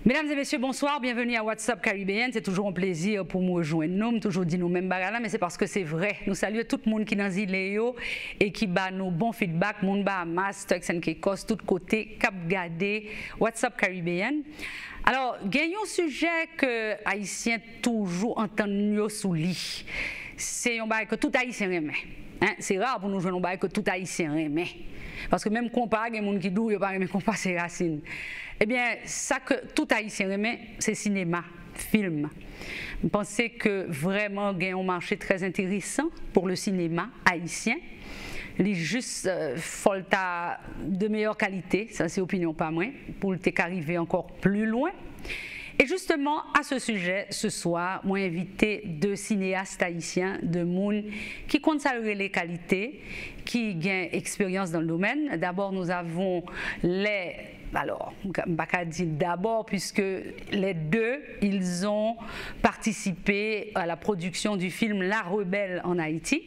Mesdames et messieurs, bonsoir, bienvenue à WhatsApp Caribéenne. C'est toujours un plaisir pour nous rejoindre. Nous toujours dit nous mêmes bagarre, mais c'est parce que c'est vrai. Nous saluons tout le monde qui est dans l'île et qui bat nos bons feedback. Moun Bahamas, Turks and Caicos, tout côté, Cap Gardé, WhatsApp Caribéenne. Alors, gagnons un sujet que Haïtiens toujours entendent sous lit. C'est un bail que tout Haïtien aime. Hein? C'est rare pour nous jouer un bail que tout Haïtien aime. Parce que même compas, il y a des gens qui disent, il n'y a pas de compas, c'est racine. Eh bien, ça que tout Haïtien aime, c'est cinéma, film. Je pense que vraiment, il y a un marché très intéressant pour le cinéma haïtien. Il est juste folta de meilleure qualité, ça c'est opinion pas moins, pour arriver encore plus loin. Et justement, à ce sujet, ce soir, moi invité deux cinéastes haïtiens, de monde qui comptent saluer les qualités, qui gagnent expérience dans le domaine. D'abord, nous avons alors, je dire d'abord, puisque les deux, ils ont participé à la production du film La Rebelle en Haïti.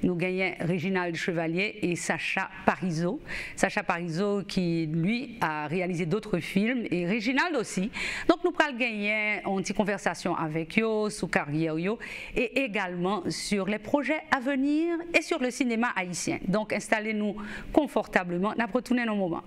Nous gagnons Réginald Chevalier et Sacha Parizeau. Sacha Parizeau qui, lui, a réalisé d'autres films et Réginald aussi. Donc, nous allons gagner une petite conversation avec eux, sur carrière et également sur les projets à venir et sur le cinéma haïtien. Donc, installez-nous confortablement. Nous retournons un moment.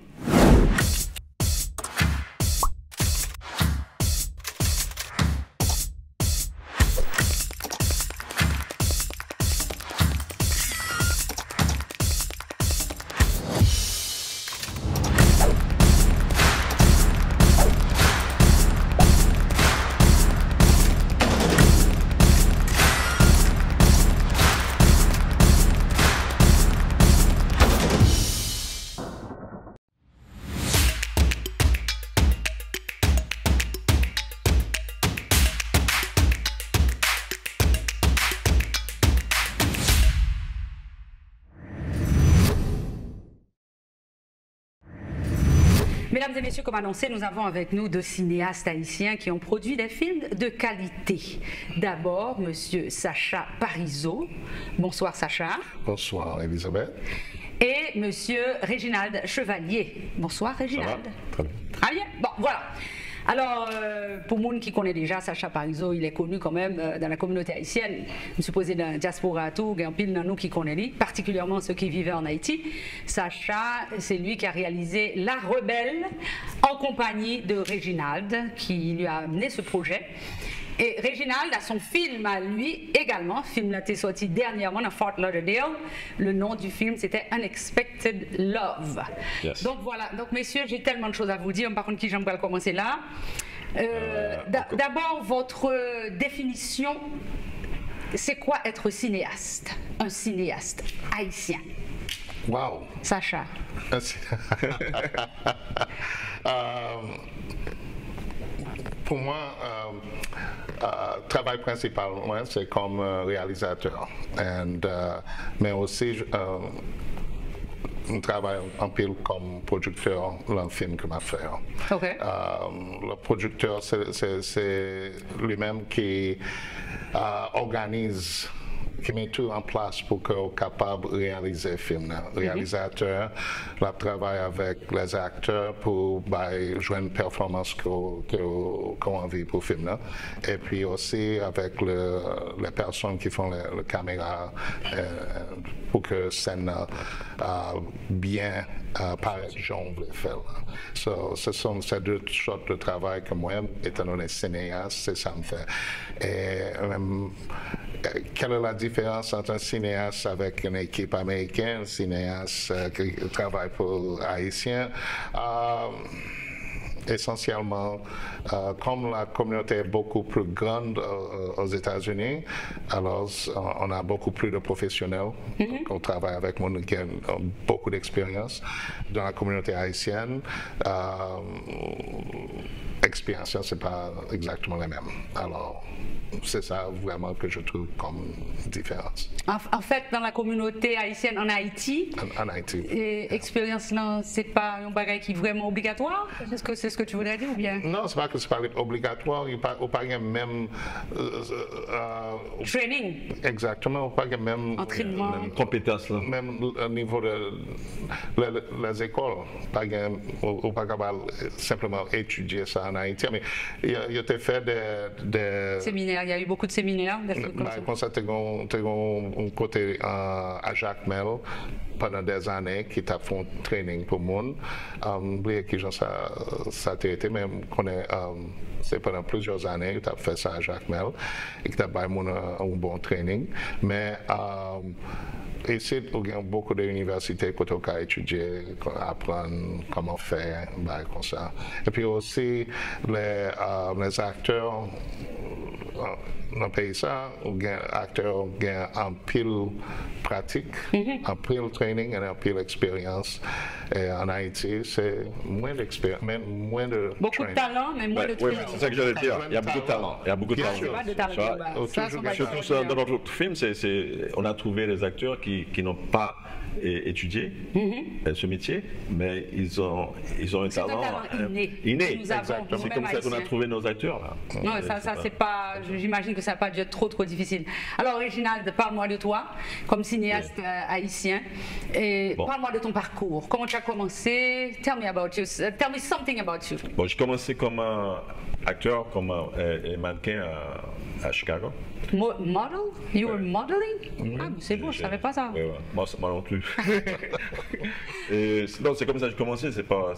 Mesdames et messieurs, comme annoncé, nous avons avec nous deux cinéastes haïtiens qui ont produit des films de qualité. D'abord, monsieur Sacha Parizeau. Bonsoir Sacha. Bonsoir Elisabeth. Et monsieur Réginald Chevalier. Bonsoir Réginald. Très bien. Ah bien, bon voilà. Alors, pour les gens qui connaissent déjà Sacha Parizeau, il est connu quand même dans la communauté haïtienne. Je suppose dans la diaspora, tout, il y a un pile de nous qui connaissent, particulièrement ceux qui vivaient en Haïti. Sacha, c'est lui qui a réalisé La Rebelle en compagnie de Réginald, qui lui a amené ce projet. Et Réginald a son film à lui également. Le film a été sorti dernièrement à Fort Lauderdale. Le nom du film, c'était Unexpected Love. Yes. Donc voilà, donc messieurs, j'ai tellement de choses à vous dire. Par contre, qui j'aimerais commencer là. D'abord, votre définition, c'est quoi être cinéaste? Un cinéaste haïtien. Wow. Sacha. Pour moi, travail principal, c'est comme réalisateur. Mais aussi, je travaille un peu comme producteur dans le film que je fais. Okay. Le producteur, c'est lui-même qui organise, qui met tout en place pour qu'on soit capable de réaliser le film. Le réalisateur travaille avec les acteurs pour jouer une performance qu'on a envie pour le film. Et puis aussi avec les personnes qui font la caméra pour que la scène bien paraître comme on veut faire. Ce sont ces deux sortes de travail que moi, étant donné cinéaste, c'est ça me fait. Et quelle est la différence entre un cinéaste avec une équipe américaine, un cinéaste qui travaille pour Haïtiens? Essentiellement, comme la communauté est beaucoup plus grande aux États-Unis, alors on a beaucoup plus de professionnels. On travaille avec des gens qui ont beaucoup d'expérience dans la communauté haïtienne. L'expérience, ce n'est pas exactement la même. Alors, c'est ça vraiment que je trouve comme différence. En fait, dans la communauté haïtienne en Haïti, expérience là, c'est pas un bagage qui est vraiment obligatoire. Est-ce que c'est ce que tu voudrais dire ou bien? Non, c'est pas que c'est pas obligatoire. Il n'y a pas même training. Exactement, pas même entraînement, même compétence là. Même au niveau de les écoles, pas simplement étudier ça en Haïti. Mais il a fait des séminaires, il y a eu beaucoup de séminaires. Comme ça, tu as un côté à Jacques Mel pendant des années qui t'a fait un training pour le monde. Oubliez qui ça a été, mais c'est pendant plusieurs années que tu as fait ça à Jacques Mel et que tu as eu un bon training. Mais ici, il y a beaucoup d'universités que tu as étudié, apprendre comment faire, comme ça. Et puis aussi, les acteurs, dans le pays, les acteurs ont un pile pratique, un pile training et un pile expérience. Et en Haïti, c'est moins d'expérience, moins de beaucoup de talent, mais moins de training. Oui, c'est ça que j'allais dire. Il y a beaucoup de talent. Il y a beaucoup de talent. Surtout dans notre film, on a trouvé des acteurs qui n'ont pas étudié ce métier, mais ils ont un talent inné. Exactement. C'est comme ça qu'on a trouvé nos acteurs là. Non, ça c'est pas. J'imagine que ça n'a pas dû être trop difficile. Alors, Réginald, parle-moi de toi, comme cinéaste haïtien, et parle-moi de ton parcours. Comment tu as commencé? Tell me about you. Tell me something about you. Bon, j'ai commencé comme acteur, comme mannequin à Chicago. Model? You were modeling? Ah, c'est beau, je savais pas ça. Moi non plus. Non, c'est comme ça que j'ai commencé, c'est pas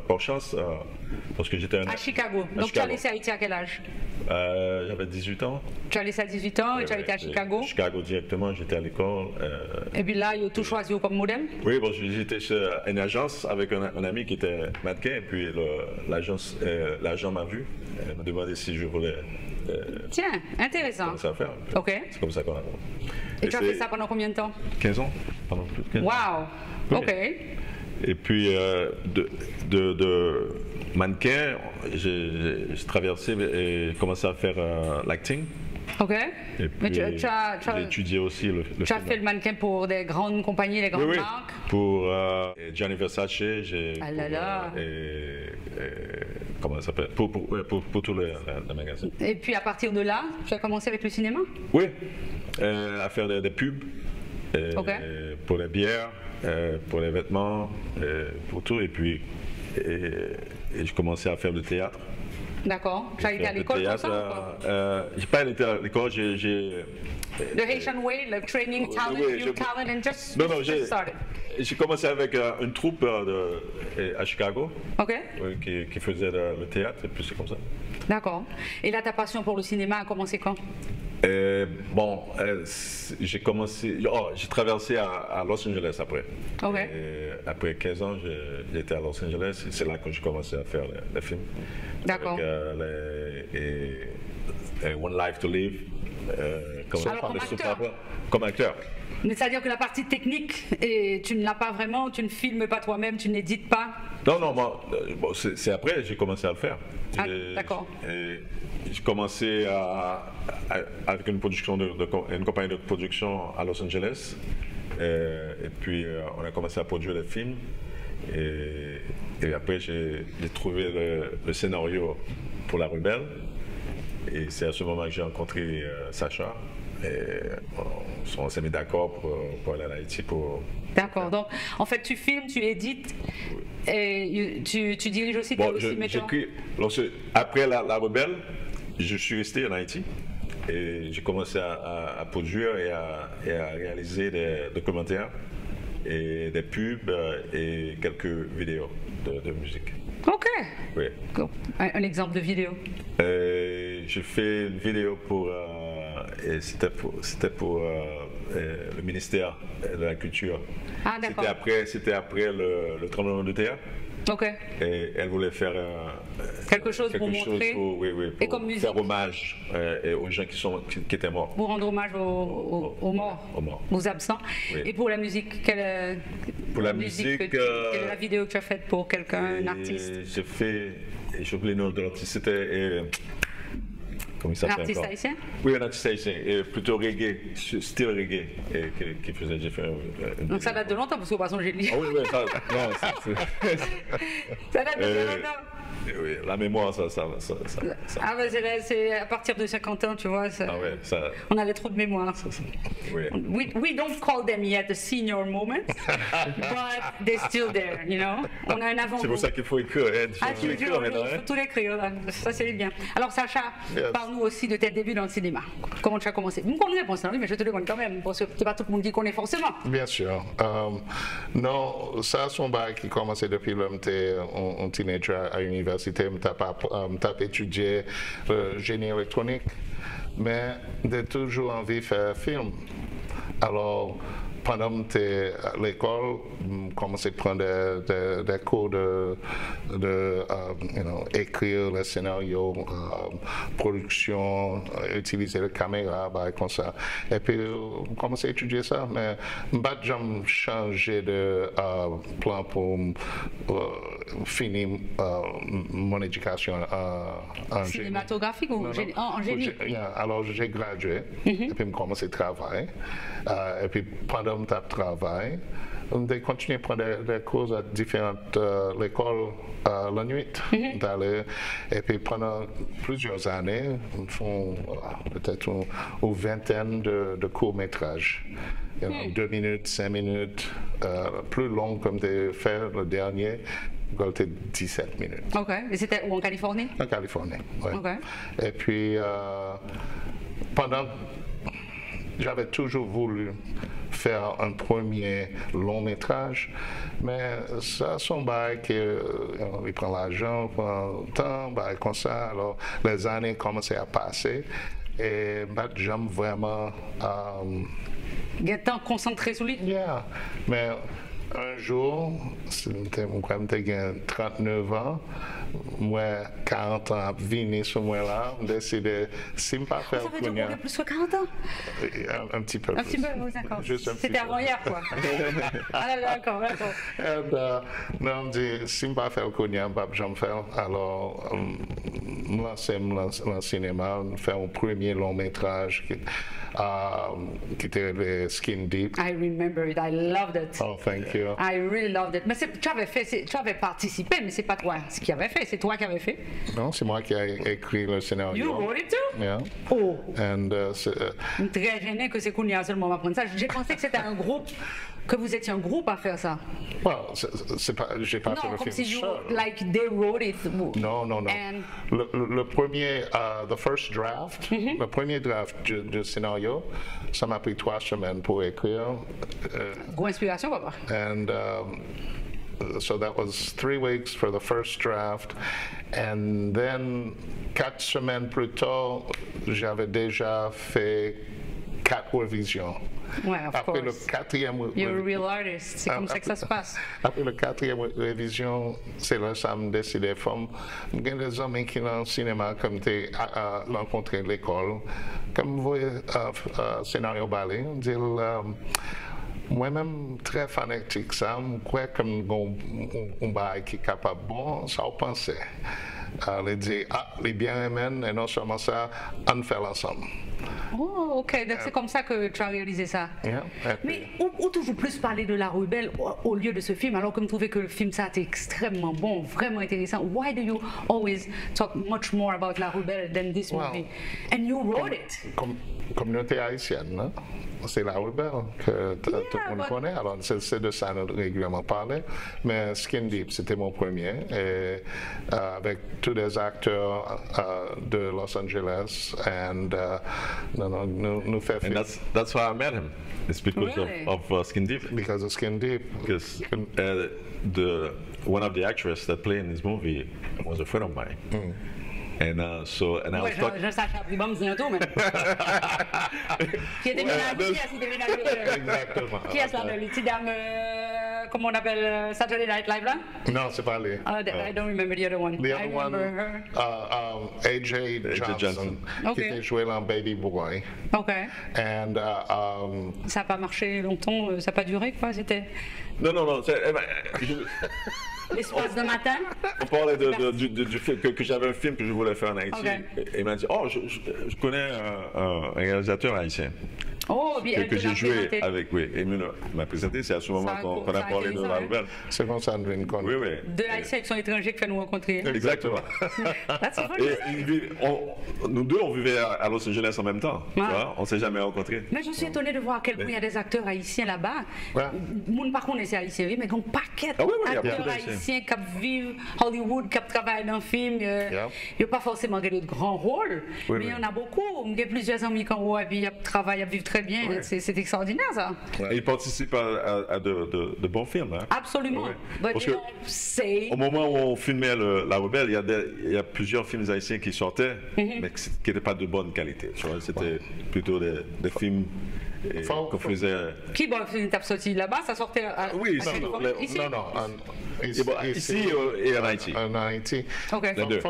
par chance, parce que j'étais à Chicago. Donc tu as laissé Haïti à quel âge? J'avais 18 ans. Tu as laissé à 18 ans et tu as été à Chicago? Chicago directement, j'étais à l'école. Et puis là, ils ont tout choisi comme modèle? Oui, bon, j'étais chez une agence avec un ami qui était mannequin, et puis l'agent m'a vu, m'a demandé si je voulais. Tiens, intéressant. Ça faire. Ok. C'est comme ça qu'on a. Et tu as fait ça pendant combien de temps? 15 ans. Pendant plus de 15 ans. Wow. Ok. Et puis de mannequin, j'ai traversé et commencé à faire l'acting. Ok. Et puis, j'ai étudié aussi le film. Tu as fait le mannequin pour des grandes compagnies, des grandes marques? Pour Gianni Versace, comment ça s'appelle? Pour tous les magasins. Et puis à partir de là, tu as commencé avec le cinéma? Oui, à faire des pubs pour les bières, pour les vêtements, pour tout. Et puis j'ai commencé à faire le théâtre. D'accord. Tu as été à l'école pour ça? J'ai pas été à l'école, The Haitian way, le training talent, new talent, and just started. J'ai commencé avec une troupe à Chicago qui faisait le théâtre, et puis c'est comme ça. D'accord. Et là, ta passion pour le cinéma a commencé quand? J'ai commencé, j'ai traversé à Los Angeles après. Après 15 ans, j'étais à Los Angeles, c'est là que j'ai commencé à faire les films. D'accord. Avec One Life to Live, comme acteur. Mais c'est-à-dire que la partie technique, tu ne l'as pas vraiment, tu ne filmes pas toi-même, tu n'édites pas? Non, c'est après j'ai commencé à le faire. Ah, d'accord. J'ai commencé avec une compagnie de production à Los Angeles. Et puis on a commencé à produire des films. Et après j'ai trouvé le scénario pour La Rebelle. Et c'est à ce moment que j'ai rencontré Sacha. Et on s'est mis d'accord pour aller à Haïti pour... D'accord, donc en fait tu filmes, tu édites et tu diriges aussi, tu es aussi metteur. Après la Rebelle, je suis resté en Haïti et j'ai commencé à produire et à réaliser des documentaires et des pubs et quelques vidéos de musique. Ok. Oui. Un exemple de vidéo? J'ai fait une vidéo pour... c'était pour le ministère de la Culture. Ah, d'accord. C'était après le tremblement de terre. Ok. Et elle voulait faire quelque chose pour montrer. Et comme musique. Faire hommage aux gens qui étaient morts. Pour rendre hommage aux morts, aux absents. Oui. Et pour la musique, quelle est la vidéo que tu as faite pour quelqu'un, un artiste? J'ai oublié le nom de l'artiste. C'était comment il s'appelle Artiste encore? haïtien? Oui, un artiste haïtien, et plutôt reggae, style reggae, et qui faisait différents. Donc ça date de longtemps, parce que par exemple, j'ai lu. Ah oui, oui, ça, non, Ça date de longtemps. oui, la mémoire, ça. Ah, bah, c'est à partir de 50 ans, tu vois. Ah ouais, ça. On avait trop de mémoire. Oui. We don't call them yet the senior moments, but they're still there, you know. On a un avant. C'est pour ça qu'il faut écrire. Ah, tu veux dire, maintenant, il faut tout l'écrire, là. Ça c'est bien. Alors Sacha, parle-nous aussi de tes débuts dans le cinéma. Comment tu as commencé? Vous me connaissez réponse, oui, mais je te demande quand même, parce que c'est pas tout le monde qui connaît forcément. Bien sûr. Non, ça, c'est un bail qui commençait depuis l'homme était un teenager à l'université. J'ai étudié le génie électronique, mais j'ai toujours envie de faire film. Alors, pendant que j'étais à l'école, j'ai commencé à prendre des cours de écrire les scénarios, production, utiliser la caméra, comme ça. Et puis, j'ai commencé à étudier ça, mais j'ai changé de plan pour finir mon éducation en génie. Cinématographique ou en génie? Alors, j'ai gradué, et puis j'ai commencé à travailler. Et puis, pendant mon travail, j'ai continué à prendre des cours à différentes écoles la nuit. Et puis, pendant plusieurs années, on fait peut-être une vingtaine de courts-métrages. 2 minutes, 5 minutes, plus long comme de faire le dernier. C'était 17 minutes. Ok. Et c'était où, en Californie? En Californie, oui. Okay. Et puis, j'avais toujours voulu faire un premier long métrage, mais ça, c'est un bail qui il prend l'argent, prend le temps, bail comme ça. Alors, les années commençaient à passer et j'aime vraiment. Il y a un temps concentré sur lui? Yeah. Mais un jour, c'était quand j'ai 39 ans, moi 40 ans, venu sur moi là, on décidé si je pas faire ça veut dire qu'on a plus que 40 ans? Un petit peu. Un petit peu, oui, d'accord. C'était avant hier, quoi. Ah, d'accord. Non, on dit si je pas faire le cognac, je vais faire. Alors, je lancer dans le cinéma, faire un premier long métrage qui était le Skin Deep. I remember it. I loved it. Oh, thank you. I really loved it. Mais tu avais participé, mais c'est pas toi qui avais fait, c'est toi qui avais fait. Non, c'est moi qui ai écrit le scénario. You wrote it too? Yeah. Oh. And, très gêné que c'est Kounia seulement m'apprendre ça. J'ai pensé que c'était un groupe, que vous étiez un groupe à faire ça. Well, j'ai pas fait Non, le comme film si seul. like they wrote it. Non. And... Le premier, the first draft, le premier draft du scénario, ça m'a pris 3 semaines pour écrire. Gros inspiration, papa. And so that was 3 weeks for the first draft. And then 4 semaines plus tard, j'avais déjà fait 4 revisions. Ouais, of Après le course. 4e You're a real artist. C'est comme ça que ça se passe. Après le 4e révision, c'est là que ça me décidé. Il y a des hommes qui dans le cinéma, comme tu as rencontré à l'école, comme vous voyez scénario ballet, on dit moi-même très fanatique ça, je crois comme un bail qui est capable bon, ça on pensait. Les dit les bien aimés et non seulement ça, on fait l'ensemble. Oh, ok, donc c'est comme ça que tu as réalisé ça. Yeah. Mais on toujours plus parler de La Rebelle au lieu de ce film, alors que je trouvais que le film ça était extrêmement bon, vraiment intéressant. Why do you always talk much more about La Rebelle than this movie? And you wrote it. Communauté haïtienne, hein? C'est La Rebelle que tout le monde connaît, alors c'est de ça nous régulièrement parler. Mais Skin Deep, c'était mon premier, et avec tous les acteurs de Los Angeles, and nous fait And that's why I met him. It's because Really? of Skin Deep. because of Skin Deep. Because one of the actresses that played in this movie was a friend of mine. And I Ouais, was talking. je sache après, bon, c'est un tour, mais. Qui est déménagé, qui est déménagé? Exactement. Qui est ça, le petit dame, comment on appelle Saturday Night Live là? Non, c'est pas lui. I don't remember the other one. The I other one, remember her. AJ Johnson, Johnson. qui Okay. était joué dans Baby Boy. Ok. And Ça n'a pas marché longtemps, ça n'a pas duré quoi, c'était. Non. L'espace de matin? On parlait du film, que j'avais un film que je voulais faire en Haïti. Okay. Et il m'a dit, oh, je connais un réalisateur haïtien. Oh, bien, Que j'ai joué avec, oui. Et il m'a présenté, c'est à ce moment qu'on a parlé de la nouvelle. C'est comme ça, nous compte. Oui, oui. Deux Haïtiens qui sont étrangers qui fait nous rencontrer. Exactement. Nous deux, on vivait à Los Angeles en même temps. Tu vois? On ne s'est jamais rencontrés. Mais je suis étonnée de voir à quel point il y a des acteurs haïtiens là-bas. Moun par contre, c'est haïtien, mais il y a un paquet d'acteurs haïtiens qui vivent Hollywood, qui travaillent dans le film. Il n'y a pas forcément de grands rôles, mais il y en a beaucoup. Il y a plusieurs amis qui travaillent, qui vivent très bien. C'est extraordinaire, ça. Et ils participent à de bons films. Hein? Absolument. Parce que au moment où on filmait La Rebelle, il y a plusieurs films haïtiens qui sortaient, mais qui n'étaient pas de bonne qualité. C'était plutôt des films qu'on faisait. Qui t'a sorti là-bas? Ça sortait oui, ici? Non. Ici et en Haïti. En Haïti. OK. Les deux.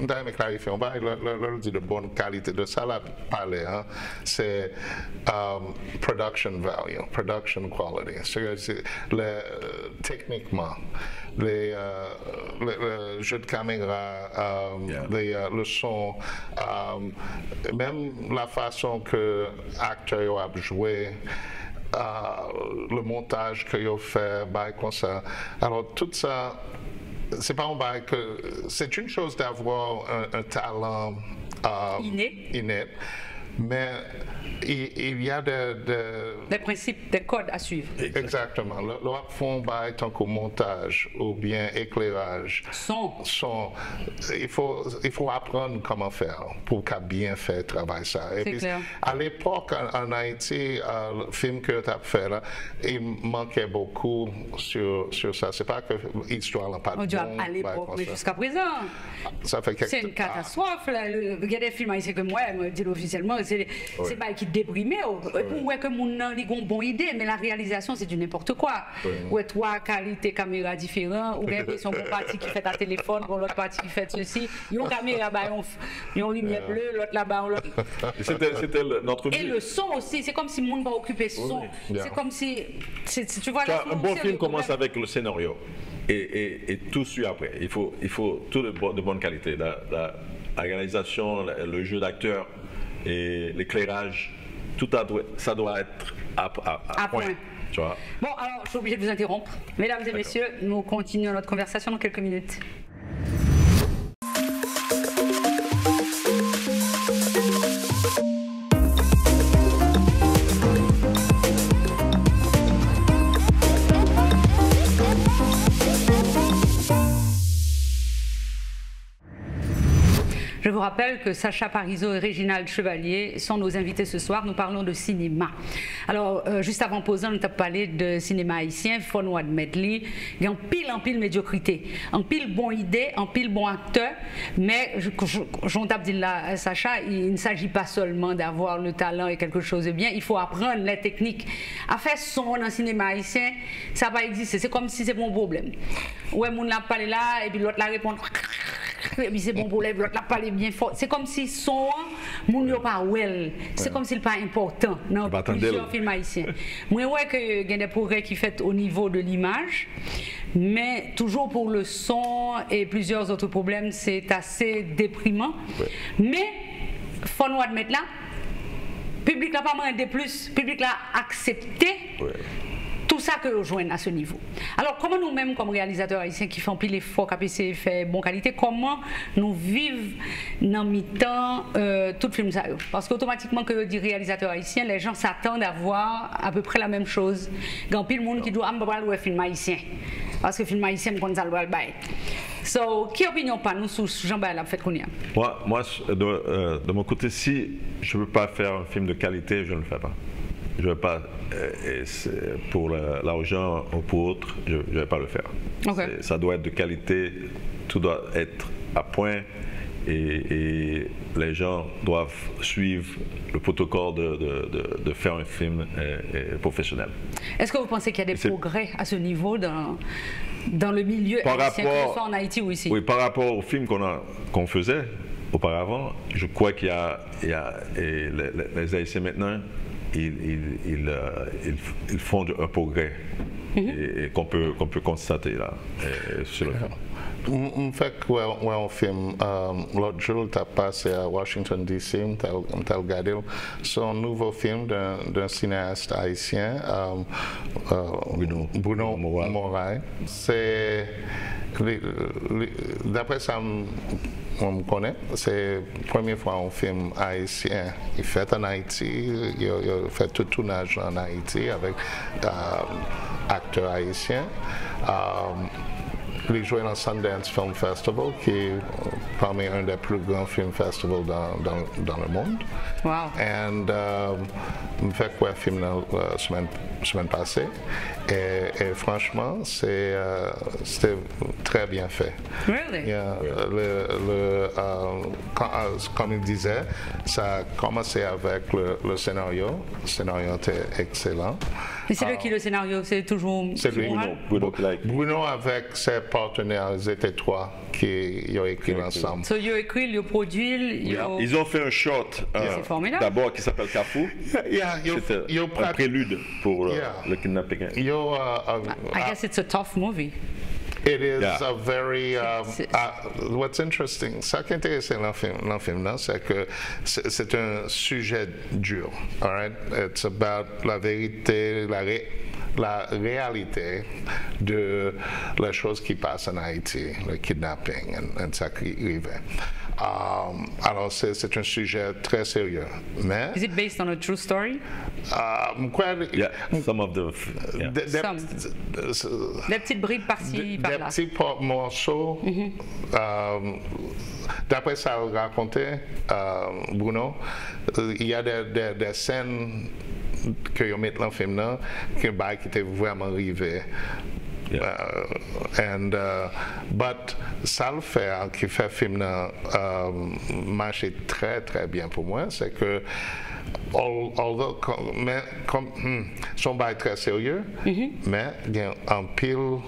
D'ailleurs, clarifier, on va dire de bonne qualité. De ça, là, parler, hein, c'est production value, production quality. C'est techniquement, les jeux de caméra, le son, même la façon que l'acteur a joué. Le montage que vous fait, comme ça. Alors tout ça, c'est pas un bail que c'est une chose d'avoir un talent inné, mais il y a des principes, des codes à suivre. Exactement. Le fond bail tant que montage ou bien éclairage. Son. Il faut apprendre comment faire pour bien faire travail ça. Et puis, à l'époque en Haïti, le film que tu as fait là, il manquait beaucoup sur ça. C'est pas que l'histoire n'a pas de bon. À l'époque, mais jusqu'à présent. Ça fait c'est une catastrophe. Il y a des films haïtiens que moi, je dis officiellement, c'est pas qui déprimé. Pour moi, que mon a une bonne idée, mais la réalisation, c'est du n'importe quoi. Ou trois qualités caméra différentes, ou bien son parti qui fait un téléphone, ou l'autre parti qui fait ceci. Il y a une caméra, il y a une lumière bleue, l'autre là-bas, l'autre. C'était notre vie. Et le son aussi, c'est comme si le monde va occuper son. C'est comme si. Tu vois, un bon film commence avec le scénario. Et tout suit après. Il faut tout de bonne qualité. La réalisation, le jeu d'acteur et l'éclairage, ça doit être à point. Tu vois? Bon, alors je suis obligé de vous interrompre. Mesdames et messieurs, nous continuons notre conversation dans quelques minutes. Je vous rappelle que Sacha Parizeau et Réginald Chevalier sont nos invités ce soir. Nous parlons de cinéma. Alors, juste avant posant, nous avons parlé de cinéma haïtien, faut nous admettre, il y a en pile médiocrité, en pile bonne idée, en pile bon acteur, mais j'en tape dit là, Sacha, il ne s'agit pas seulement d'avoir le talent et quelque chose de bien, il faut apprendre les techniques. À faire son dans le cinéma haïtien, ça va exister, c'est comme si c'est mon problème. Ouais, mon l'a parlé là, et puis l'autre la répond. Et puis c'est bon pour l'autre l'a parlé bien fort. C'est comme si son moun yo pas well. C'est comme s'il pas important dans plusieurs films haïtiens. Moi ouais que il y a des progrès qui fait au niveau de l'image, mais toujours pour le son et plusieurs autres problèmes, c'est assez déprimant. Mais faut nous admettre là, public l'a pas demandé plus, public l'a accepté. Tout ça que rejoignent à ce niveau. Alors, comment nous-mêmes, comme réalisateurs haïtiens qui font pile effort, qui fait bonne qualité, comment nous vivons dans mi-temps tout film ça? Parce qu'automatiquement, que dit réalisateur haïtien, les gens s'attendent à voir à peu près la même chose. Il y a pile monde qui dit, ah, je vais voir film haïtien. Parce que le film haïtien, je ne vais pas. So, quelle opinion pas nous sur Jean-Baël a fait qu'on y a? Moi, de mon côté, si je ne veux pas faire un film de qualité, je ne le fais pas. Je ne vais pas, pour l'argent ou pour autre, je ne vais pas le faire. Okay. Ça doit être de qualité, tout doit être à point et les gens doivent suivre le protocole de faire un film professionnel. Est-ce que vous pensez qu'il y a des progrès à ce niveau dans le milieu haïtien, que ce soit en Haïti ou ici? Oui, par rapport au film qu'on faisait auparavant, je crois qu'il y a les Haïtiens maintenant, ils font un progrès et qu'on peut constater là sur le film. En fait, on filme, l'autre jour, tu as passé à Washington, D.C., tu as regardé son nouveau film d'un cinéaste haïtien, Bruno Moray. C'est, d'après ça, on me connaît, c'est la première fois qu'on filme haïtien. Il fait en Haïti, il fait tout tournage en Haïti avec acteurs haïtiens. Il jouait dans le Sundance Film Festival, qui est parmi un des plus grands film festivals dans le monde. Wow. Et je fait quoi film la semaine passée. Et franchement, c'était très bien fait. Really? Yeah, comme il disait, ça a commencé avec le scénario. Le scénario était excellent. Et c'est lui qui le scénario, c'est toujours C'est lui. Bruno avec ses partenaires, ils étaient trois qui ont écrit ensemble. So, ils ont écrit, ils ont produit, Ils ont fait un short d'abord qui s'appelle Cafou. C'était un prélude pour le kidnapping. I guess it's a tough movie. It is a very. What's interesting, ça qui est intéressant dans le film, c'est que c'est un sujet dur. All right, it's about la vérité, la réalité de la chose qui passe en Haïti, le kidnapping et ça qui arrive. Alors c'est un sujet très sérieux. Mais Is it based on a true story? Some of the Des petites bribes par-ci, par-là. Des petits morceaux. D'après ça raconté, Bruno, il y a des scènes que vous mettez dans le film là, qui étaient vraiment arrivés. But ça le fait, qui fait le film marcher très très bien pour moi, c'est que son bail très sérieux, mais il y a un pile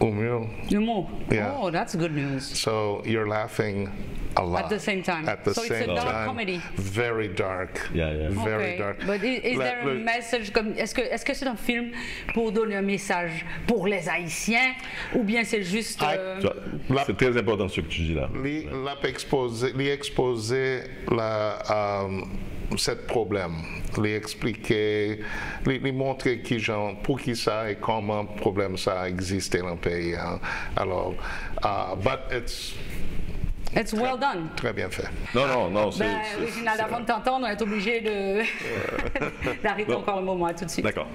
humour. Humour. Yeah. Oh, that's good news. So you're laughing a lot. At the same time. At the So same it's a dark time, comedy. very dark. Very dark. But is there a message est-ce que c'est un film pour donner un message pour les Haïtiens ou bien c'est juste c'est très important ce que tu dis là. Exposer cet problème, lui expliquer, lui montrer pour qui ça et comment le problème ça existe dans le pays. Hein. Alors, but it's well done. Très bien fait. Non, c'est... Réginald, avant de t'entendre, on est obligé d'arrêter encore un moment, tout de suite. D'accord.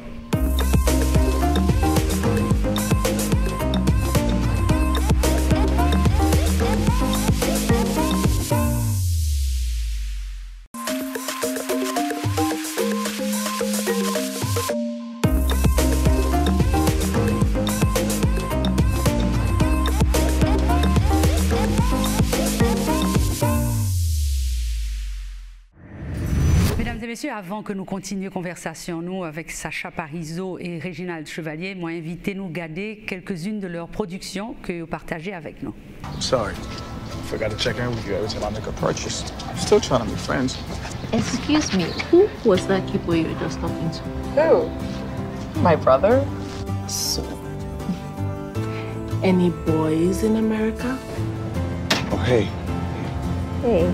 Messieurs, avant que nous continuions la conversation, nous, avec Sacha Parizeau et Réginald Chevalier, m'ont invité nous garder quelques-unes de leurs productions que vous partagez avec nous. Sorry, I forgot to check in with you every time I make a purchase. I'm still trying to be friends. Excuse me, who was that people you were just talking to? Who? My brother? So, any boys in America? Oh, hey. Hey.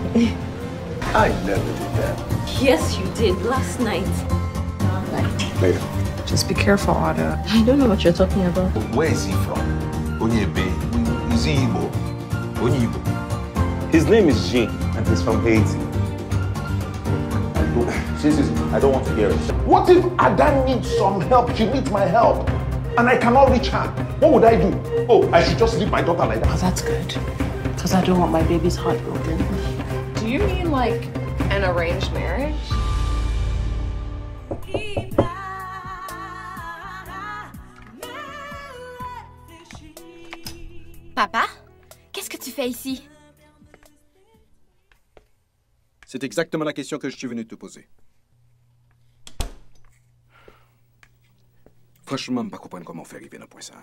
I never did that. Yes, you did last night. Later. Just be careful, Ada. I don't know what you're talking about. Where is he from? Onyebe. Is he Igbo? Onyibo. His name is Jean, and he's from Haiti. I don't want to hear it. What if Ada needs some help? She needs my help. And I cannot reach her. What would I do? Oh, I should just leave my daughter like that. Oh, that's good. Because I don't want my baby's heart broken. Do you mean like an arranged marriage? Papa, qu'est-ce que tu fais ici? C'est exactement la question que je suis venu te poser. Franchement, je ne comprends pas comment on fait arriver à un point ça.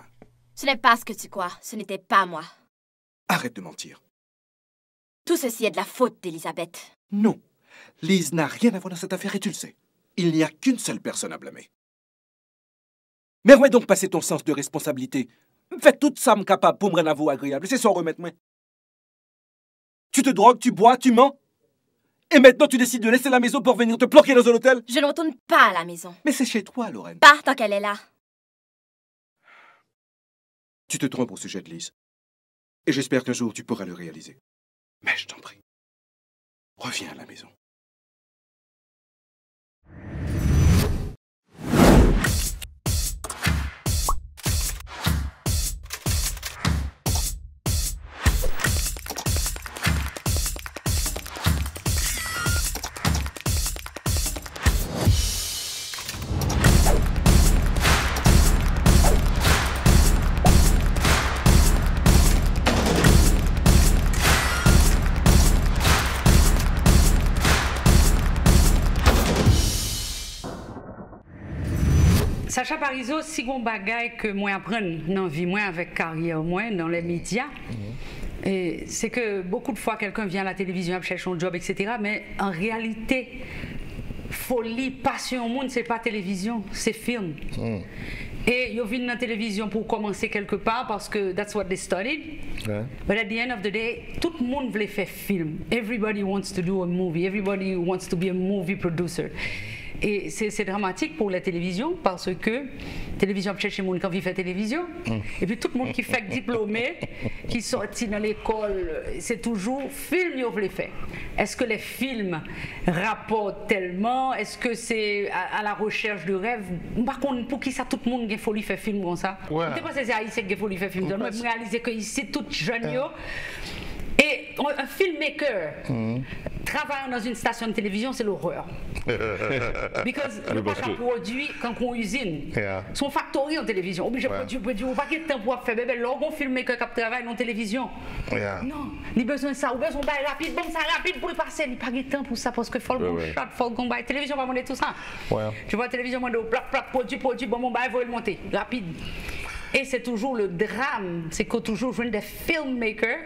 Ce n'est pas ce que tu crois. Ce n'était pas moi. Arrête de mentir. Tout ceci est de la faute d'Elisabeth. Non. Lise n'a rien à voir dans cette affaire et tu le sais. Il n'y a qu'une seule personne à blâmer. Mais où est donc passé ton sens de responsabilité? Fais tout ça capable pour me rendre à vous agréable. C'est ça, remettre moi. Tu te drogues, tu bois, tu mens. Et maintenant, tu décides de laisser la maison pour venir te planquer dans un hôtel? Je ne retourne pas à la maison. Mais c'est chez toi, Lorraine. Pas tant qu'elle est là. Tu te trompes au sujet de Lise. Et j'espère qu'un jour, tu pourras le réaliser. Mais je t'en prie, reviens à la maison. Sacha Parizeau, si on bagaille que moi apprends dans la vie, moi avec carrière, moi dans les médias, c'est que beaucoup de fois quelqu'un vient à la télévision, cherche un job, etc. Mais en réalité, folie, passion au monde, c'est pas télévision, c'est film. Et ils viennent dans la télévision pour commencer quelque part parce que that's what they studied. But at the end of the day, tout le monde veut faire film. Everybody wants to do a movie. Everybody wants to be a movie producer. Et c'est dramatique pour la télévision parce que la télévision cherche les gens quand ils font télévision. Et puis tout le monde qui fait diplômé, qui sortit dans l'école, c'est toujours film qu'ils veulent faire. Est-ce que les films rapportent tellement? Est-ce que c'est à la recherche de rêves? Par contre, pour qui ça tout le monde a folie faire film comme ça? Je ne sais pas si c'est haïtien qui a folie faire film. Je réalise que ici, tout jeune. Et un filmmaker travaillant dans une station de télévision, c'est l'horreur. Parce que le pas produit quand on usine. Son factory en télévision. Obligé de produire. On pas de temps pour faire bébé. Lorsqu'on filmmaker qui travaille en télévision. Non, il a besoin de ça. Il a besoin de rapide. Bon, ça rapide pour le passer. Il n'a pas de temps pour ça parce que faut le bon shot, faut le combat. Télévision va monter tout ça. Tu vois, télévision va produit, bon, mon bail va le monter. Rapide. Et c'est toujours le drame, c'est qu'on toujours joue des filmmakers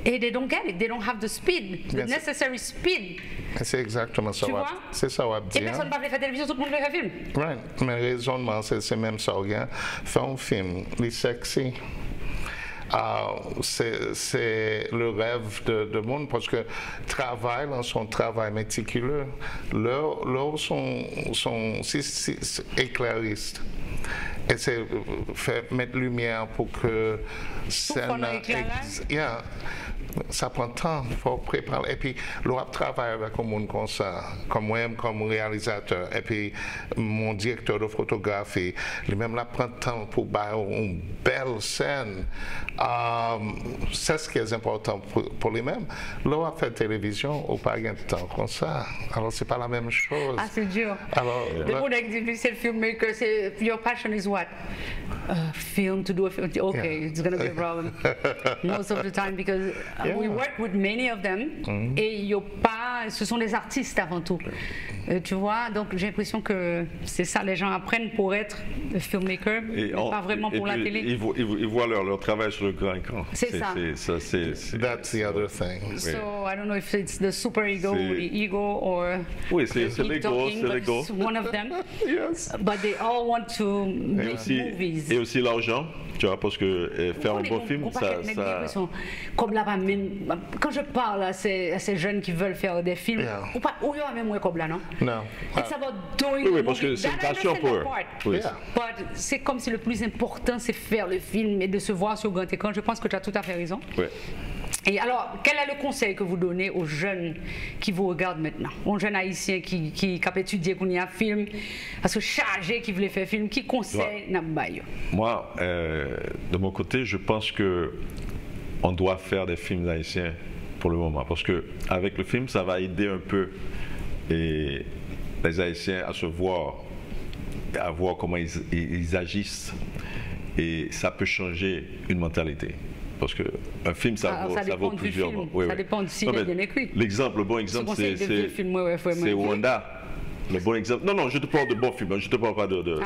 et they don't get it, they don't have the speed, the necessary speed. C'est exactement ça. C'est ça, on et personne ne va faire télévision, tout le monde veut faire film. Right, mais raisonnement, c'est même ça. Faire un film, il sexy. C'est le rêve de monde parce que travail dans son travail méticuleux, leur sont éclairistes. Et c'est mettre lumière pour que ça prend temps, il faut préparer. Et puis, l'on travaille avec un monde comme ça, comme moi-même, comme réalisateur. Et puis, mon directeur de photographie, lui-même, là, prend temps pour faire une belle scène. C'est ce qui est important pour lui-même. L'on a fait télévision, on n'a pas de temps comme ça. Alors, c'est pas la même chose. Ah, c'est dur. Alors, le monde dit, c'est le filmmaker, c'est your passion is what? Film, to do a film. Okay, it's going to be a problem. Most of the time, because we work with many of them, et ce sont des artistes avant tout. Tu vois, donc j'ai l'impression que c'est ça, les gens apprennent pour être filmmaker, mais pas vraiment pour la télé. Ils voient leur travail sur le grand écran. C'est ça. That's the other thing. So I don't know if it's the super ego, the ego, or oui, c'est l'ego, c'est l'ego. One of them. Yes. But they all want to make movies. Et aussi l'argent, tu vois, parce que faire un bon film, ça. Comme là, quand je parle à ces jeunes qui veulent faire des films, ou il y a même moins comme là, non? Non. It's about doing oui, parce que c'est une passion pour eux. C'est comme si le plus important, c'est faire le film et de se voir sur grand écran. Je pense que tu as tout à fait raison. Oui. Et alors, quel est le conseil que vous donnez aux jeunes qui vous regardent maintenant, aux jeunes haïtiens qui ont étudié qu'on y a film, parce que chargé qui voulait faire film, qui conseille Nabayo? Moi, de mon côté, je pense que on doit faire des films haïtiens pour le moment, parce que avec le film, ça va aider un peu les Haïtiens à se voir, à voir comment ils agissent, et ça peut changer une mentalité. Parce qu'un film, ça vaut plusieurs mots. Ça dépend de s'il est bien écrit. Le bon exemple, c'est Wanda. Le bon exemple. Non, je te parle de bons films. Je ne te parle pas de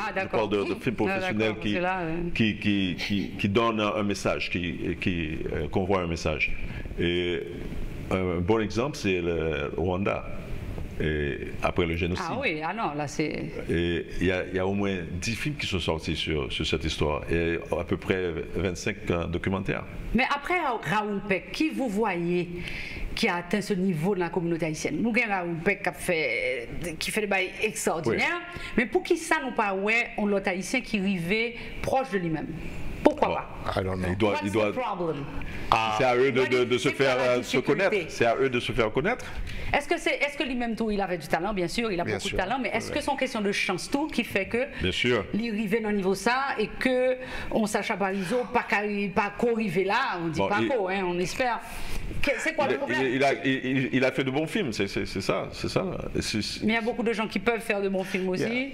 films professionnels qui donnent un message, qui convoient un message. Et un bon exemple, c'est Wanda. Et après le génocide. Ah oui, ah non, là c'est... Et il y a au moins 10 films qui sont sortis sur cette histoire et à peu près 25 documentaires. Mais après Raoul Peck, qui vous voyez qui a atteint ce niveau de la communauté haïtienne? Nous avons Raoul Peck qui fait des bails extraordinaires, oui. Mais pour qui ça nous pas ouais, on l'autre haïtien qui arrivait proche de lui-même? Pourquoi pas? I don't know. Il doit... C'est à eux de se faire se connaître. C'est à eux de se faire connaître. Est-ce que lui-même tout, il avait du talent, bien sûr, il a beaucoup de talent, mais est-ce que c'est une question de chance tout qui fait que il arrive dans le niveau ça et que on Sacha Parizeau pas qu'arriver là, on dit bon, pas quoi, hein, on espère. C'est quoi le problème? Il a fait de bons films, c'est ça. Mais il y a beaucoup de gens qui peuvent faire de bons films aussi. Yeah.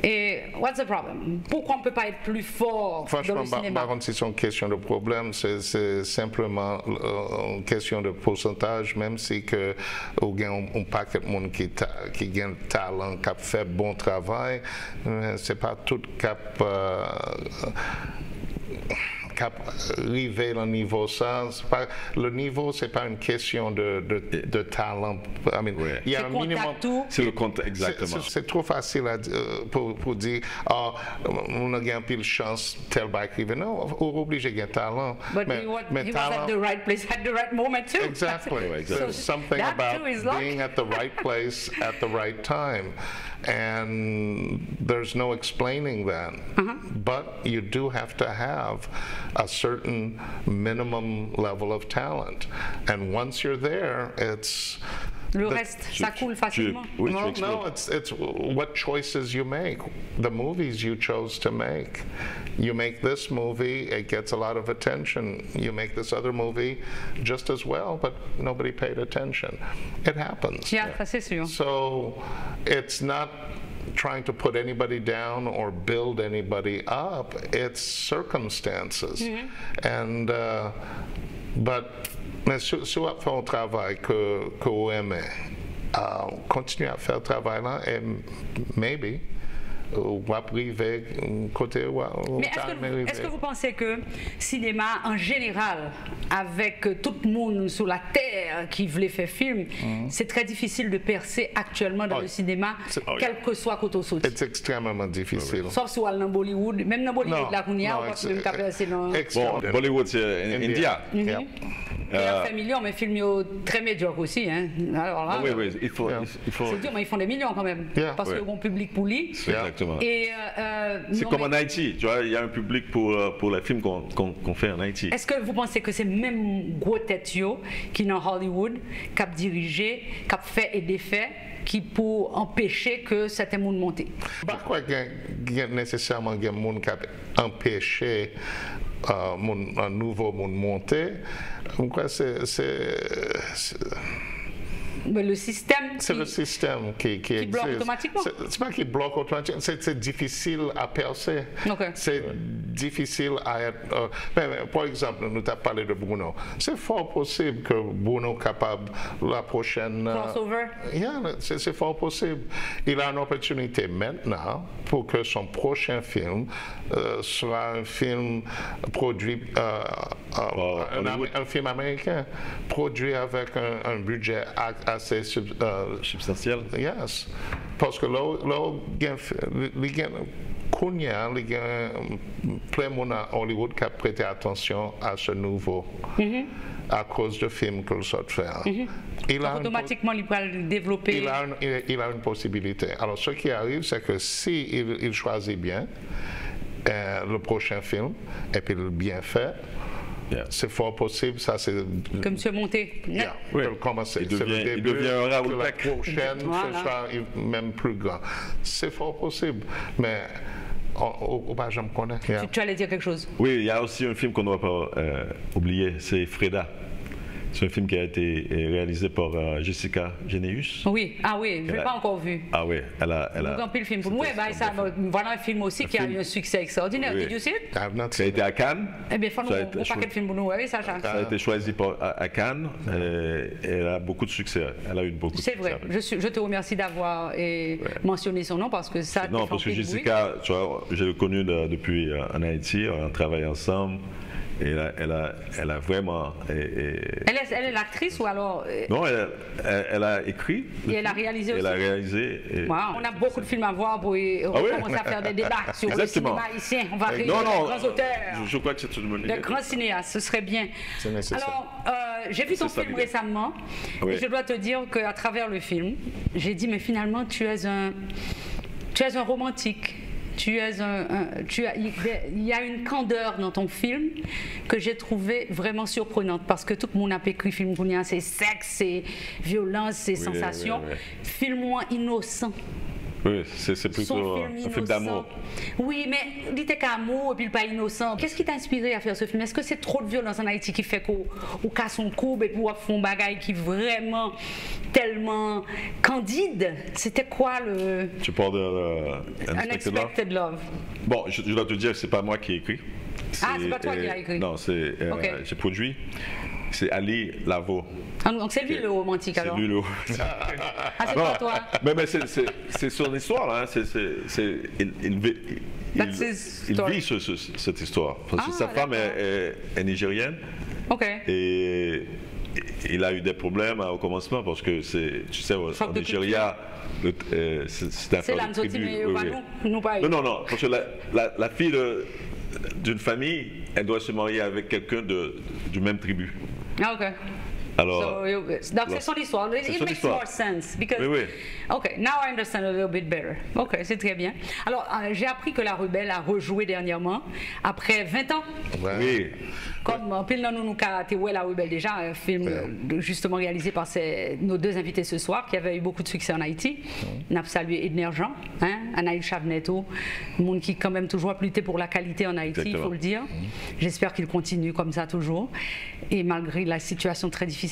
Et what's the problem? Pourquoi on ne peut pas être plus fort dans le cinéma? Franchement, c'est une question de problème, c'est simplement une question de pourcentage, même si que il y a un paquet de monde qui a un talent, qui fait bon travail, c'est pas tout cap arriver au niveau ça, le niveau c'est pas une question de talent. I mean, ouais. Il y a un minimum. C'est le contact, exactement. C'est trop facile pour dire on a gagné pile chance tel bac arriver. Non, on est obligé de gagner talent. Mais he was at the right place at the right moment too. Exactly. There's something about being at the right place at the right time. And there's no explaining that. But you do have to have a certain minimum level of talent. And once you're there, it's... Le reste, ça coule facilement. No, it's what choices you make, the movies you chose to make. You make this movie, it gets a lot of attention. You make this other movie just as well, but nobody paid attention. It happens. Yeah, c'est sûr. So it's not trying to put anybody down or build anybody up. It's circumstances. And mais si vous faites un travail que vous aimez, continuez à faire le travail là et maybe ou privé côté mais est-ce que vous pensez que cinéma en général avec tout le monde sur la terre qui voulait faire film, c'est très difficile de percer actuellement dans le cinéma, quel que soit côté sorti? C'est extrêmement difficile. Sauf si on est dans Bollywood, même dans Bollywood la Kounia, on peut même percer dans Bollywood c'est India. Il a fait millions, mais film très médiocre aussi. Hein. Alors là, oui, il faut. C'est dur, mais ils font des millions quand même. Parce qu'ils ont un public pour lui. Exactement. C'est comme en Haïti, tu vois, il y a un public pour les films qu'on fait en Haïti. Est-ce que vous pensez que c'est même gros tête qui dans Hollywood, qui a dirigé, qui a fait et défait, qui pour empêcher que certains monde montent? Pas quoi nécessairement des gens qui a empêché un nouveau monde monter. Mais le système c'est le système qui existe. Bloque automatiquement. C'est pas qui bloque automatiquement, c'est difficile à percer. C'est difficile à être. Par exemple, nous avons parlé de Bruno. C'est fort possible que Bruno soit capable la prochaine. Crossover. C'est fort possible. Il a une opportunité maintenant pour que son prochain film soit un film produit, un film américain, produit avec un budget assez substantiel. Yes. Parce que là, Kounia, plein de monde à Hollywood qui a prêté attention à ce nouveau à cause de films que le sort faire. Automatiquement, il va le développer. Il a une possibilité. Alors, ce qui arrive, c'est que si il choisit bien le prochain film et puis le bien fait, c'est fort possible, ça c'est... Comme M. Monté. Oui. Il devient un Raoul Peck. La prochaine, ce sera même plus grand. C'est fort possible, mais je me connais. Tu allais dire quelque chose? Oui, il y a aussi un film qu'on ne doit pas oublier, c'est Freda. C'est un film qui a été réalisé par Jessica Généus. Oui, je ne l'ai pas encore vu. Ah oui, elle a le film. Oui, voilà un film aussi qui a eu un succès extraordinaire. Did you see it? Ça a été à Cannes. Eh bien, il faut un paquet de films pour nous. Oui, ça a été choisi à Cannes. Elle a beaucoup de succès. Elle a eu beaucoup de succès. C'est vrai. Je te remercie d'avoir mentionné son nom parce que ça. Non, parce que Jessica, tu vois, je l'ai connue depuis en Haïti. On travaille ensemble. Et elle a vraiment... Elle est l'actrice ou alors... Non, elle a écrit. Et elle a réalisé aussi. Elle a réalisé. Wow. On a beaucoup de films à voir pour commencer à faire des débats sur le cinéma haïtien. On va réunir des grands auteurs. Je crois que c'est une bonne idée. Des grands cinéastes, ce serait bien. Alors, j'ai vu ton film récemment et je dois te dire qu'à travers le film, j'ai dit, mais finalement, tu es un romantique. Il y a une candeur dans ton film que j'ai trouvé vraiment surprenante parce que tout le monde a écrit film, c'est sexe, c'est violence, c'est sensation. Film moins innocent. Oui, c'est plutôt un film d'amour. Oui, mais il était qu'amour et puis pas innocent. Qu'est-ce qui t'a inspiré à faire ce film? Est-ce que c'est trop de violence en Haïti qui fait qu'on casse son courbe et qu'on fait un bagage qui est vraiment tellement candide? C'était quoi le... Tu parles de Unexpected Love. Bon, je dois te dire que c'est pas moi qui ai écrit. Ah, c'est pas toi qui l'as écrit? Non, j'ai produit. C'est Ali Lavo. Ah, donc c'est lui le romantique alors? C'est lui le Ah, c'est pas toi? Mais c'est son histoire, là. Il vit cette histoire. Parce que sa femme est nigérienne. OK. Et il a eu des problèmes au commencement parce que tu sais, au Nigeria, c'est un c'est la tribu. Non, parce que la fille d'une famille, elle doit se marier avec quelqu'un du même tribu. Ah, OK. Alors, donc c'est son histoire. It makes more sense because. Oui. Okay, now I understand a little bit better. Ok, c'est très bien. Alors, j'ai appris que La Rebelle a rejoué dernièrement après 20 ans. Oui. Comme pile dans nous karaté, La Rebelle déjà, un film justement réalisé par nos deux invités ce soir qui avait eu beaucoup de succès en Haïti. On a salué Edner Jean, Anaïl Chavneto, le monde qui quand même toujours a lutté pour la qualité en Haïti, il faut le dire. J'espère qu'il continue comme ça toujours, et malgré la situation très difficile.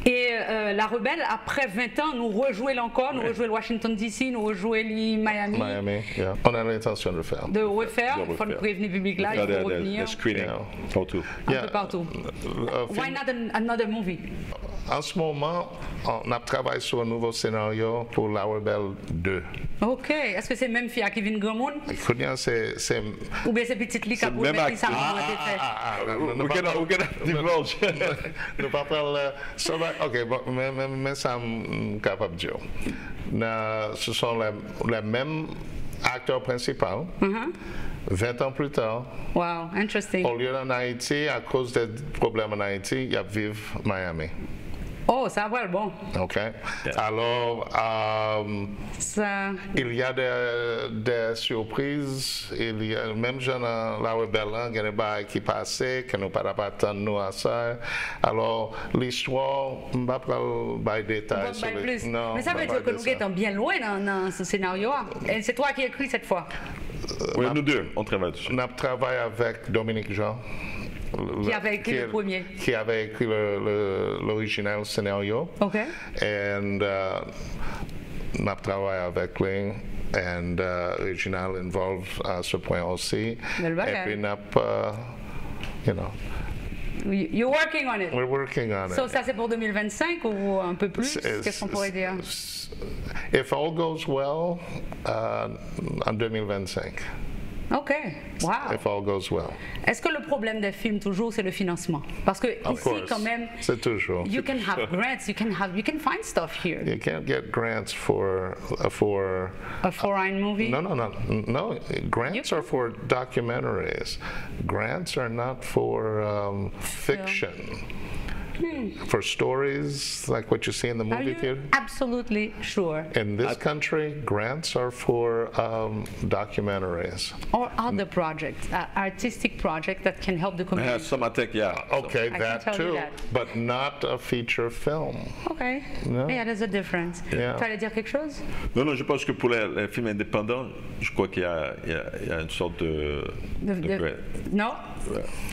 Et La Rebelle, après 20 ans, nous rejouait encore, nous rejouait le Washington DC, nous rejouait Miami. Yeah. On a l'intention de le faire. De refaire, il faut nous prévenir le public là, il faut revenir. Partout. Un peu partout. Why not another movie? En ce moment, on a travaillé sur un nouveau scénario pour La Rebelle 2. OK. Est-ce que c'est même fille à Kevin Grumman? C'est... Ou bien c'est petite Lika pour mettre ça Nous divulge. Nous pas parler... OK, bon, mais ça me capable de dire. Ce sont les mêmes acteurs principaux. 20 ans plus tard. Wow, interesting. Au lieu d'en Haïti, à cause des problèmes en Haïti, il y a vivre Miami. Oh, ça va être bon. OK. Alors, il y a des surprises. Il y a même dans La Rebelle, il y a des choses qui passent, que nous ne pouvons pas attendre nous à ça. Alors, l'histoire, je ne vais pas parler de détails. Mais ça veut dire que nous sommes bien loin dans ce scénario. Et c'est toi qui écris cette fois? Oui, nous deux, on travaille dessus. On a travaillé avec Dominique Jean. Qui avait écrit le premier. Qui avait écrit l'original scénario. OK. Et on a travaillé avec lui. Et l'original involve à ce point aussi. Et puis on a, you know. You're working on it. We're working on it. So ça c'est pour 2025 ou un peu plus? Qu'est-ce qu'on pourrait dire? If all goes well, en 2025. OK. Wow. If all goes well. Est-ce que le problème des films toujours c'est le financement? Parce que ici quand même, c'est toujours. You can have grants, you can find stuff here. You can't get grants for a foreign movie. No. Grants are for documentaries. Grants are not for fiction. For stories like what you see in the movie theater? Absolutely sure. In this country, grants are for documentaries. Or other projects, artistic projects that can help the community. Somatic, yeah. Okay, that too, but not a feature film. Okay. No? Yeah, there's a difference. Yeah. Tu allais dire quelque chose? Non, je pense que pour les films indépendants, je crois qu'il y a une sorte de No?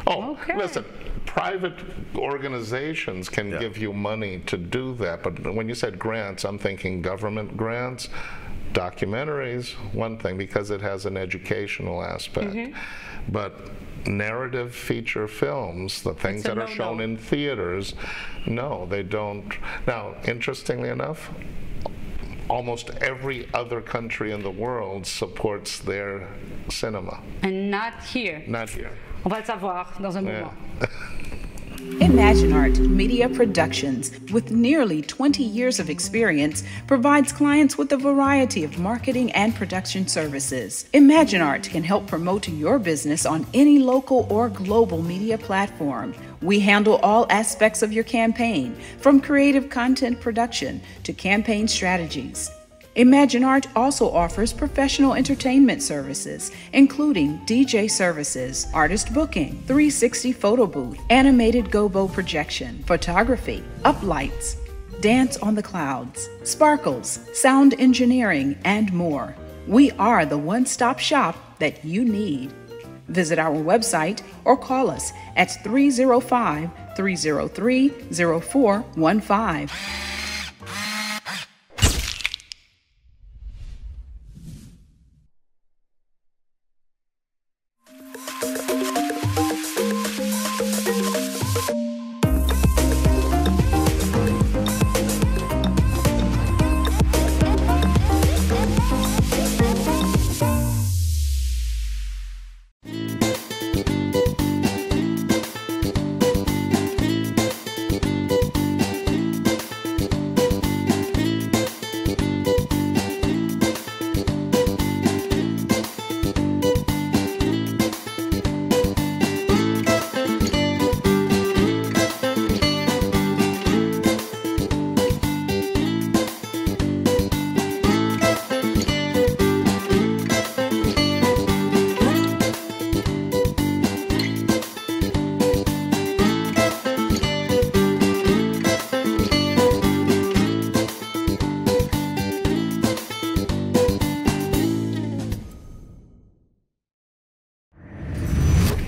Oh, okay. Listen. Private organizations can give you money to do that, but when you said grants, I'm thinking government grants. Documentaries, one thing, because it has an educational aspect. But narrative feature films, the things that are shown in theaters, no, they don't. Now, interestingly enough, almost every other country in the world supports their cinema. And not here. Not here. On va le savoir dans un moment. ImagineArt Media Productions, with nearly 20 years of experience, provides clients with a variety of marketing and production services. ImagineArt can help promote your business on any local or global media platform. We handle all aspects of your campaign, from creative content production to campaign strategies. ImagineArt also offers professional entertainment services, including DJ services, artist booking, 360 photo booth, animated gobo projection, photography, uplights, dance on the clouds, sparkles, sound engineering, and more. We are the one-stop shop that you need. Visit our website or call us at 305-303-0415.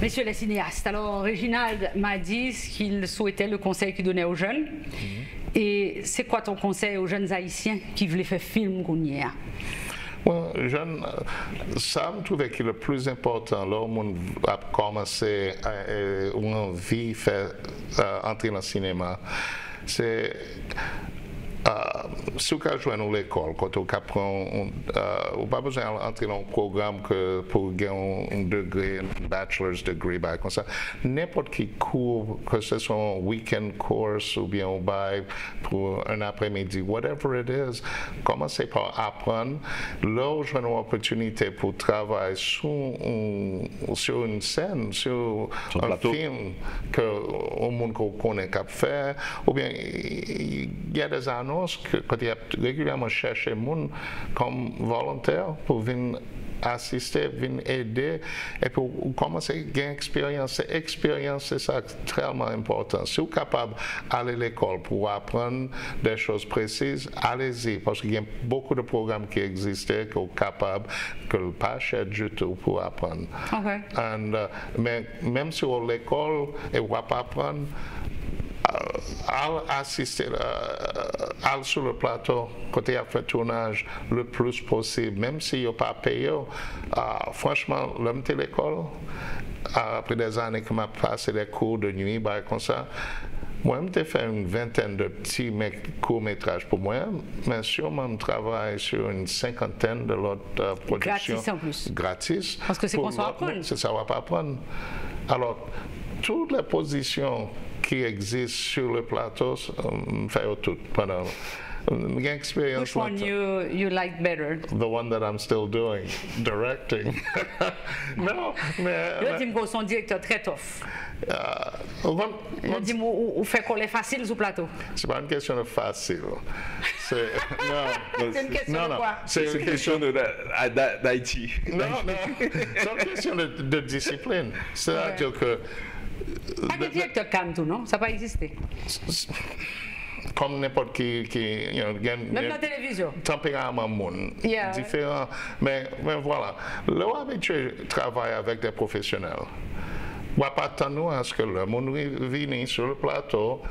Messieurs les cinéastes, alors Réginald m'a dit qu'il souhaitait le conseil qu'il donnait aux jeunes. Et c'est quoi ton conseil aux jeunes haïtiens qui voulaient faire film qu'on y a? Jeune, ça me trouvait que le plus important, là où on a commencé à envie de faire entrer dans le cinéma, c'est si vous joignez l'école, quand on apprend, on n'a pas besoin d'entrer dans un programme pour gagner un degré, un bachelor's degree, comme ça. N'importe qui cours, que ce soit un week-end course ou bien un bail pour un après-midi, whatever it is, commencez par apprendre. Là où j'ai une opportunité pour travailler sur une scène, sur un plateau, film que le monde connaît qu'à faire, ou bien il y a des annonces que il y a régulièrement cherché des gens comme volontaires pour venir assister, venir aider et pour commencer à gagner expérience. Expérience, c'est ça tellement important. Si vous êtes capable d'aller à l'école pour apprendre des choses précises, allez-y, parce qu'il y a beaucoup de programmes qui existent que vous êtes capable, que le pas cher du tout pour apprendre. Okay. Mais même si vous êtes à l'école et vous ne pouvez pas apprendre, assister sur le plateau, côté à faire tournage le plus possible, même si vous pas payé. Franchement, l'homme de l'école, après des années que m'a passé des cours de nuit, comme ça, moi, j'ai fait une vingtaine de petits courts-métrages pour moi, mais sûrement, je travaille sur une cinquantaine de l'autre productions. Gratis en plus. Gratis. Parce que c'est qu'on s'en apprendre. C'est ça, on va pas apprendre. Alors, toutes les positions qui existent sur le plateau, faire tout pendant experience. Which one you like better? The one that I'm still doing, directing. Non, mais. Le dis que son directeur très tough. Le dis ou fait coller facile sur le plateau. C'est pas une question de facile. C'est une question de quoi? C'est une question d'Haïti. Non, c'est une question de discipline. C'est-à-dire que. Pas de directeur calme tout, non? Ça n'a pas existé. Comme n'importe qui même la télévision. Tempérament différent. Mais voilà, là où habitué travailler avec des professionnels, on ne va pas attendre à ce que le monde vienne sur le plateau.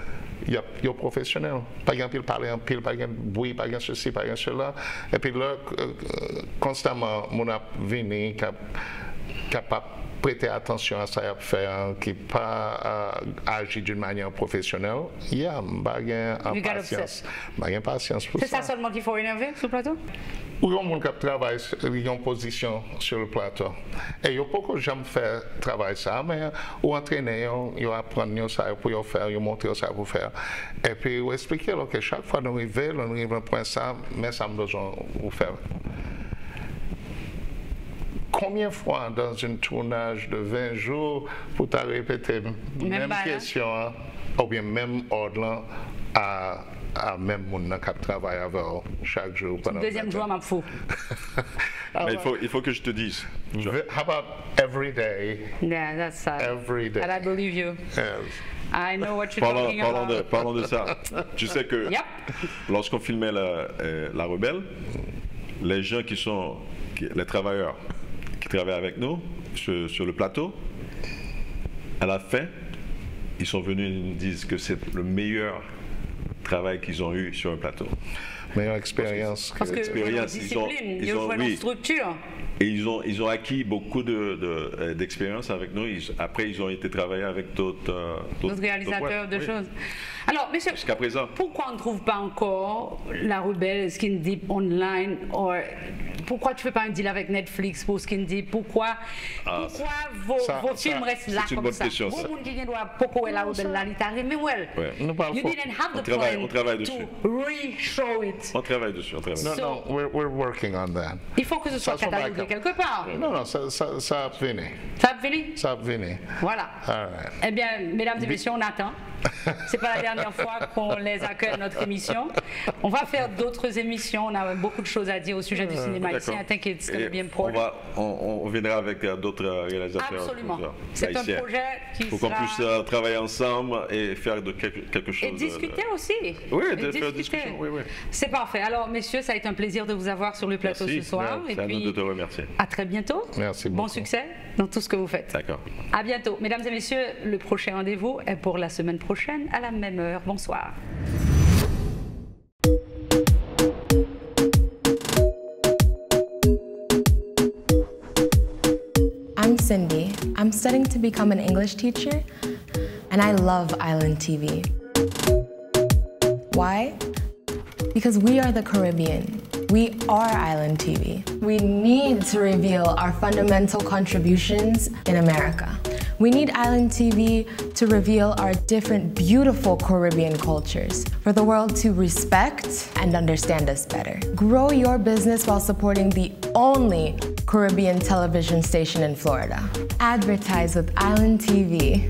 Il y a professionnels. Par exemple, il parle en pile, par exemple, bruit, par exemple, ceci, par exemple, cela. Et puis là, constamment, on a venu capable prêter attention à ça et faire qui pas agir d'une manière professionnelle, il y a patience pour ça. C'est ça seulement qu'il faut énerver sur le plateau? Ou il y a des gens qui travaillent en position sur le plateau. Et il y a beaucoup de gens qui font travail ça, mais ou entraîner, ils apprennent ça pour faire, ils montrent ça pour faire. Et puis, ils expliquer que chaque fois nous arrivons à un point ça, mais ça me besoin de faire. Combien de fois dans un tournage de 20 jours pour te répéter la même question, ou bien même ordre à même monde qui travaille avec chaque jour. Deuxième jour, m'a fou. Il faut que je te dise. How about every day? Yeah, that's sad. Every day. And I believe you. Yes. I know what you're talking about. Parlons de ça. Tu sais que lorsqu'on filmait la Rebelle, les gens les travailleurs qui travaillent avec nous sur le plateau, à la fin, ils sont venus et nous disent que c'est le meilleur travail qu'ils ont eu sur un plateau. Meilleure expérience. Parce que ils ont une structure. Et ils ont acquis beaucoup d'expérience avec nous. Après, ils ont été travailler avec d'autres réalisateurs de choses. Alors, monsieur, jusqu'à présent, pourquoi on ne trouve pas encore la Rebelle Skin Deep online? Pourquoi tu ne fais pas un deal avec Netflix pour Skin Deep? Pourquoi vos films restent là comme ça? Question, vous, qui doit pourquoi la Rebelle là, mais you didn't have the plan to re-show it. On travaille dessus. Non, we're working on that. Il faut que ce soit catalogué quelque part. Non, ça a fini. Ça a fini? Ça a fini. Voilà. Right. Eh bien, mesdames et messieurs, on attend. C'est pas la dernière fois qu'on les accueille à notre émission. On va faire d'autres émissions. On a beaucoup de choses à dire au sujet du cinéma ici. I think it's going to be important. On viendra avec d'autres réalisateurs. Absolument. C'est un projet qui pour qu'on puisse travailler ensemble et faire quelque chose. Et discuter aussi. Oui, faire discussion. Oui. C'est parfait. Alors, messieurs, ça a été un plaisir de vous avoir sur le plateau ce soir. C'est à nous de te remercier. À très bientôt. Merci beaucoup. Bon succès dans tout ce que vous faites. D'accord. À bientôt. Mesdames et messieurs, le prochain rendez-vous est pour la semaine prochaine à la même heure. Bonsoir. I'm Cindy. I'm studying to become an English teacher, and I love Island TV. Why? Because we are the Caribbean. We are Island TV. We need to reveal our fundamental contributions in America. We need Island TV to reveal our different beautiful Caribbean cultures for the world to respect and understand us better. Grow your business while supporting the only Caribbean television station in Florida. Advertise with Island TV.